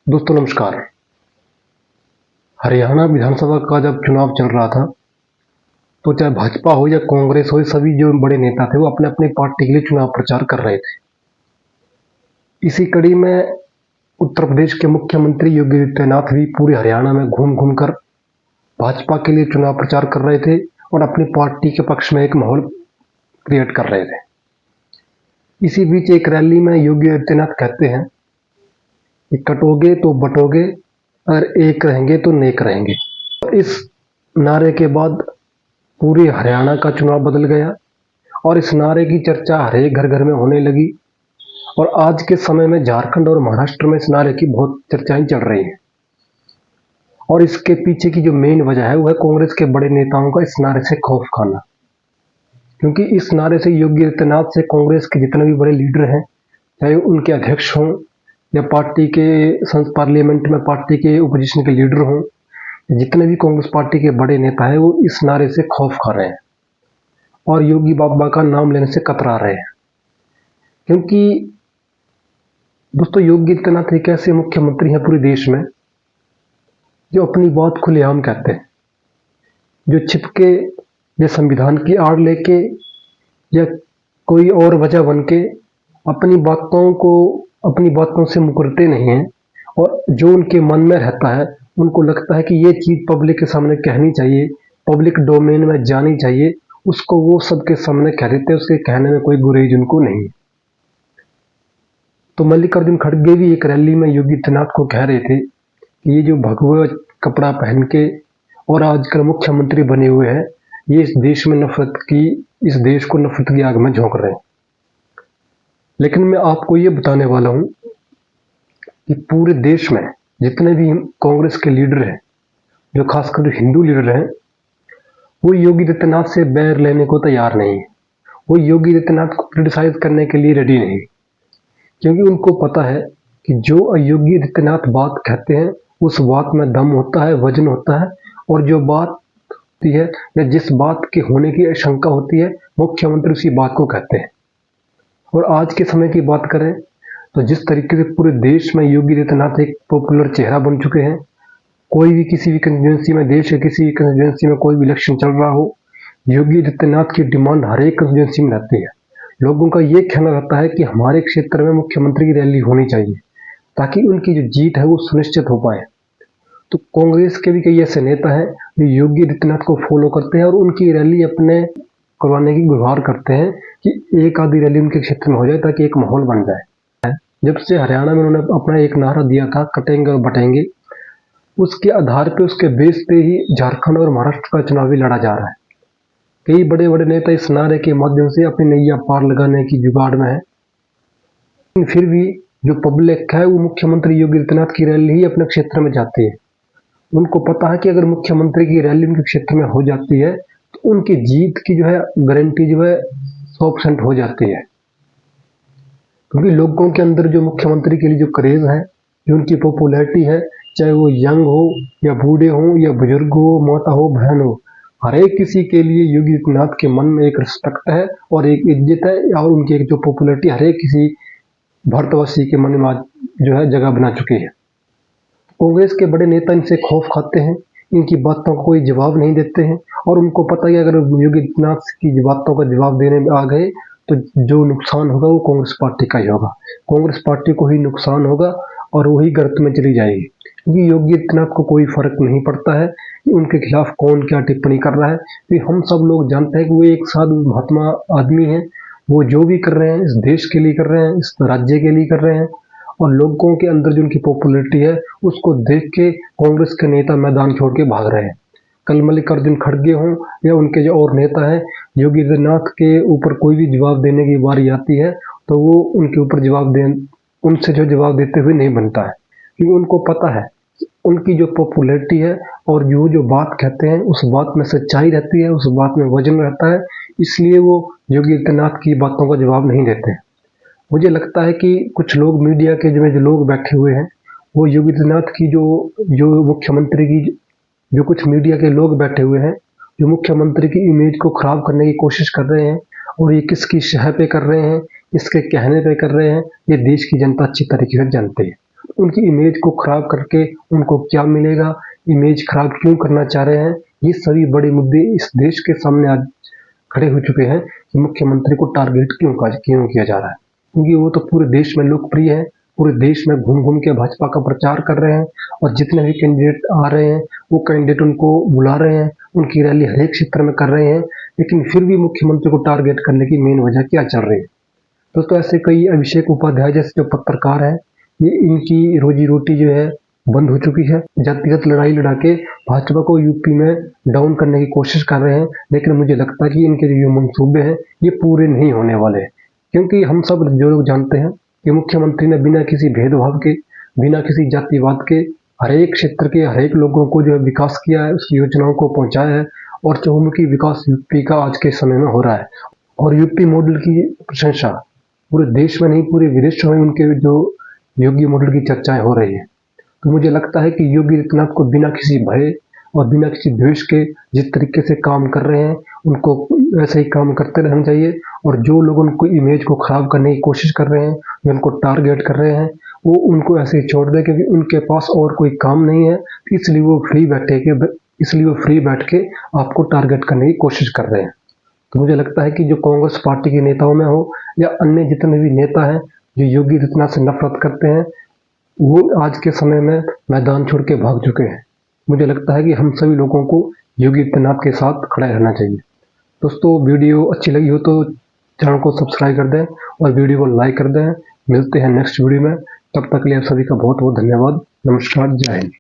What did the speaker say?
दोस्तों नमस्कार। हरियाणा विधानसभा का जब चुनाव चल रहा था तो चाहे भाजपा हो या कांग्रेस हो, ये सभी जो बड़े नेता थे वो अपने अपने पार्टी के लिए चुनाव प्रचार कर रहे थे। इसी कड़ी में उत्तर प्रदेश के मुख्यमंत्री योगी आदित्यनाथ भी पूरे हरियाणा में घूम घूम कर भाजपा के लिए चुनाव प्रचार कर रहे थे और अपनी पार्टी के पक्ष में एक माहौल क्रिएट कर रहे थे। इसी बीच एक रैली में योगी आदित्यनाथ कहते हैं कि कटोगे तो बटोगे, अगर एक रहेंगे तो नेक रहेंगे। इस नारे के बाद पूरे हरियाणा का चुनाव बदल गया और इस नारे की चर्चा हर एक घर घर में होने लगी और आज के समय में झारखंड और महाराष्ट्र में इस नारे की बहुत चर्चाएं चल रही हैं। और इसके पीछे की जो मेन वजह है वो है कांग्रेस के बड़े नेताओं का इस नारे से खौफ खाना, क्योंकि इस नारे से योगी आदित्यनाथ से कांग्रेस के जितने भी बड़े लीडर हैं, चाहे उनके अध्यक्ष हों या पार्टी के पार्लियामेंट में पार्टी के ओपोजिशन के लीडर हों, जितने भी कांग्रेस पार्टी के बड़े नेता हैं वो इस नारे से खौफ खा रहे हैं और योगी बाबा का नाम लेने से कतरा रहे हैं। क्योंकि दोस्तों योगी आदित्यनाथ एक ऐसे मुख्यमंत्री हैं पूरे देश में जो अपनी बात खुलेआम कहते हैं, जो छिपके या संविधान की आड़ लेके या कोई और वजह बन के अपनी बातों से मुकरते नहीं हैं और जो उनके मन में रहता है, उनको लगता है कि ये चीज़ पब्लिक के सामने कहनी चाहिए, पब्लिक डोमेन में जानी चाहिए, उसको वो सबके सामने कह देते हैं, उसके कहने में कोई गुरेज उनको नहीं है। तो मल्लिकार्जुन खड़गे भी एक रैली में योगी आदित्यनाथ को कह रहे थे कि ये जो भगवा कपड़ा पहन के और आजकल मुख्यमंत्री बने हुए हैं, ये इस देश को नफरत की आग में झोंक रहे हैं। लेकिन मैं आपको ये बताने वाला हूँ कि पूरे देश में जितने भी कांग्रेस के लीडर हैं, जो खासकर जो हिंदू लीडर हैं, वो योगी आदित्यनाथ से बैर लेने को तैयार नहीं है। वो योगी आदित्यनाथ को क्रिटिसाइज करने के लिए रेडी नहीं, क्योंकि उनको पता है कि जो योगी आदित्यनाथ बात कहते हैं उस बात में दम होता है, वजन होता है, और जो बात होती है या जिस बात के होने की आशंका होती है, मुख्यमंत्री उसी बात को कहते हैं। और आज के समय की बात करें तो जिस तरीके से पूरे देश में योगी आदित्यनाथ एक पॉपुलर चेहरा बन चुके हैं, कोई भी किसी भी कंस्टिट्यूंसी में, देश के किसी भी कंस्टिट्यूंसी में कोई भी इलेक्शन चल रहा हो, योगी आदित्यनाथ की डिमांड हर एक कंस्टिट्यूंसी में रहती है। लोगों का ये कहना रहता है कि हमारे क्षेत्र में मुख्यमंत्री की रैली होनी चाहिए ताकि उनकी जो जीत है वो सुनिश्चित हो पाए। तो कांग्रेस के भी कई ऐसे नेता हैं जो योगी आदित्यनाथ को फॉलो करते हैं और उनकी रैली अपने करवाने की गुहार करते हैं कि एक आधी रैली उनके क्षेत्र में हो जाए ताकि एक माहौल बन जाए। जब से हरियाणा में उन्होंने अपना एक नारा दिया था, कटेंगे और बटेंगे, उसके आधार पे, उसके बेस पे ही झारखंड और महाराष्ट्र का चुनाव भी लड़ा जा रहा है। कई बड़े बड़े नेता इस नारे के माध्यम से अपनी नैया पार लगाने की जुगाड़ में है। फिर भी जो पब्लिक है वो मुख्यमंत्री योगी आदित्यनाथ की रैली ही अपने क्षेत्र में जाती है। उनको पता है कि अगर मुख्यमंत्री की रैली उनके क्षेत्र में हो जाती है तो उनकी जीत की जो है गारंटी जो है 100% हो जाती है, क्योंकि लोगों के अंदर जो मुख्यमंत्री के लिए जो क्रेज है, जो उनकी पॉपुलैरिटी है, चाहे वो यंग हो या बूढ़े हो या बुजुर्ग हो, माता हो, बहन हो, हर एक किसी के लिए योगी आदित्यनाथ के मन में एक रिस्पेक्ट है और एक इज्जत है, और उनकी एक जो पॉपुलैरिटी हर एक किसी भारतवासी के मन में आज जो है जगह बना चुकी है। कांग्रेस के बड़े नेता इनसे खौफ खाते हैं, इनकी बातों का कोई जवाब नहीं देते हैं और उनको पता है कि अगर योगी आदित्यनाथ की बातों का जवाब देने में आ गए तो जो नुकसान होगा वो कांग्रेस पार्टी का ही होगा, कांग्रेस पार्टी को ही नुकसान होगा और वही गर्त में चली जाएगी। क्योंकि योगी आदित्यनाथ को कोई फर्क नहीं पड़ता है कि उनके खिलाफ कौन क्या टिप्पणी कर रहा है, क्योंकि हम सब लोग जानते हैं कि वो एक साधु महात्मा आदमी है। वो जो भी कर रहे हैं इस देश के लिए कर रहे हैं, इस राज्य के लिए कर रहे हैं, और लोगों के अंदर जो उनकी पॉपुलैरिटी है उसको देख के कांग्रेस के नेता मैदान छोड़ के भाग रहे हैं। कल मल्लिकार्जुन खड़गे हों या उनके जो और नेता हैं, योगी आदित्यनाथ के ऊपर कोई भी जवाब देने की बारी आती है तो वो उनके ऊपर उनसे जो जवाब देते हुए नहीं बनता है, क्योंकि उनको पता है उनकी जो पॉपुलैरिटी है और जो बात कहते हैं उस बात में सच्चाई रहती है, उस बात में वजन रहता है, इसलिए वो योगी आदित्यनाथ की बातों का जवाब नहीं देते। मुझे लगता है कि कुछ लोग मीडिया के जो लोग बैठे हुए हैं वो योगी आदित्यनाथ की जो मुख्यमंत्री की जो कुछ मीडिया के लोग बैठे हुए हैं जो मुख्यमंत्री की इमेज को खराब करने की कोशिश कर रहे हैं, और ये किसकी शह पे कर रहे हैं, किसके कहने पे कर रहे हैं, ये देश की जनता अच्छी तरीके से जानती है। उनकी इमेज को खराब करके उनको क्या मिलेगा, इमेज खराब क्यों करना चाह रहे हैं, ये सभी बड़े मुद्दे इस देश के सामने आज खड़े हो चुके हैं कि मुख्यमंत्री को टारगेट क्यों किया जा रहा है। क्योंकि वो तो पूरे देश में लोकप्रिय है, पूरे देश में घूम के भाजपा का प्रचार कर रहे हैं और जितने भी कैंडिडेट आ रहे हैं वो कैंडिडेट उनको बुला रहे हैं, उनकी रैली हर एक क्षेत्र में कर रहे हैं, लेकिन फिर भी मुख्यमंत्री को टारगेट करने की मेन वजह क्या चल रही है। तो ऐसे कई अभिषेक उपाध्याय जैसे जो पत्रकार हैं, ये इनकी रोजी रोटी जो है बंद हो चुकी है। जातिगत लड़ाई लड़ा के भाजपा को यूपी में डाउन करने की कोशिश कर रहे हैं, लेकिन मुझे लगता है कि इनके जो मंसूबे हैं ये पूरे नहीं होने वाले हैं। क्योंकि हम सब जो लोग जानते हैं कि मुख्यमंत्री ने बिना किसी भेदभाव के, बिना किसी जातिवाद के हर एक क्षेत्र के हर एक लोगों को जो है विकास किया है, उसकी योजनाओं को पहुंचाया है और चहुमुखी विकास यूपी का आज के समय में हो रहा है। और यूपी मॉडल की प्रशंसा पूरे देश में नहीं पूरे विदेशों में उनके जो योगी मॉडल की चर्चाएं हो रही है। तो मुझे लगता है कि योगी आदित्यनाथ को बिना किसी भय और बिना किसी द्वेष के जिस तरीके से काम कर रहे हैं उनको वैसे ही काम करते रहना चाहिए। और जो लोग उनको इमेज को खराब करने की कोशिश कर रहे हैं, जो उनको टारगेट कर रहे हैं, वो उनको ऐसे ही छोड़ दें, क्योंकि उनके पास और कोई काम नहीं है, इसलिए वो फ्री बैठ के आपको टारगेट करने की कोशिश कर रहे हैं। तो मुझे लगता है कि जो कांग्रेस पार्टी के नेताओं में हो या अन्य जितने भी नेता हैं जो योगी आदित्यनाथ से नफरत करते हैं, वो आज के समय में मैदान छोड़ के भाग चुके हैं। मुझे लगता है कि हम सभी लोगों को योगी आदित्यनाथ के साथ खड़े रहना चाहिए। दोस्तों, वीडियो अच्छी लगी हो तो चैनल को सब्सक्राइब कर दें और वीडियो को लाइक कर दें। मिलते हैं नेक्स्ट वीडियो में, तब तक के लिए आप सभी का बहुत बहुत धन्यवाद। नमस्कार, जय हिंद।